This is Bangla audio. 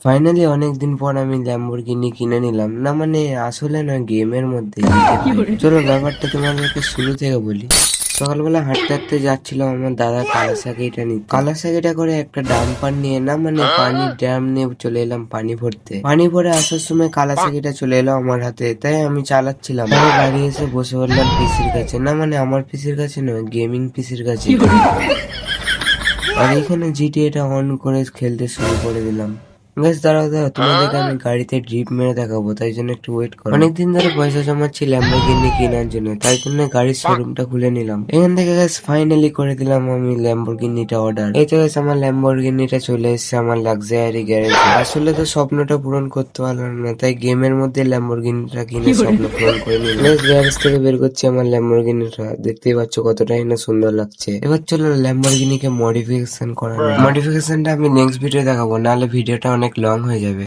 ফাইনালি অনেকদিন পর আমি ল্যাম্বরগিনি কিনে নিলাম। না মানে আসলে না গেমের মধ্যে চলো ব্যাপারটা তোমাদেরকে শুরু থেকে বলি। সকালবেলা হাঁটতে হাঁটতে যাচ্ছিলাম আমার দাদা কালাসাকিটা নিতে। কালাসাকিটা করে একটা ডাম্পার নিয়ে না মানে পানির ড্রাম নিয়ে চলে এলাম পানি ভরতে। পানি ভরে আসার সময় কালাসাকিটা চলে এলো আমার হাতে, তাই আমি চালাচ্ছিলাম। আমি বাড়ি এসে বসে পড়লাম পিসির কাছে। না মানে আমার পিসির কাছে নয়, গেমিং পিসির কাছে। আর এখানে জিটিএটা অন করে খেলতে শুরু করে দিলাম। গাইস দাঁড়াও দাঁড়াও, তোমাদেরকে আমি গাড়িতে ড্রিপ মেরে দেখাবো, তাই জন্য একটু ওয়েট করো। অনেকদিন ধরে পয়সা জমাচ্ছি ল্যাম্বরগিনি কেনার জন্য, তাই জন্য গাড়ির শোরুমটা খুলে নিলাম। এখান থেকে গাইস ফাইনালি করে দিলাম আমি ল্যাম্বরগিনিটা অর্ডার। এই তো গাইস আমার ল্যাম্বরগিনিটা চলে এসেছে আমার লাক্সারি গ্যারেজে। আসলে তো স্বপ্নটা পূরণ করতে পারলাম না, তাই গেমের মধ্যে ল্যাম্বরগিনিটা কিনে স্বপ্ন পূরণ করে নিলাম। গাইস গ্যারেজ থেকে বের করছি আমার ল্যাম্বরগিনিটা, দেখতেই পাচ্ছ কতটাই না সুন্দর লাগছে। এবার চলো ল্যাম্বরগিনিকে মডিফিকেশন করা। মডিফিকেশনটা আমি নেক্সট ভিডিও দেখাবো, নাহলে ভিডিওটা অনেক লং হয়ে যাবে।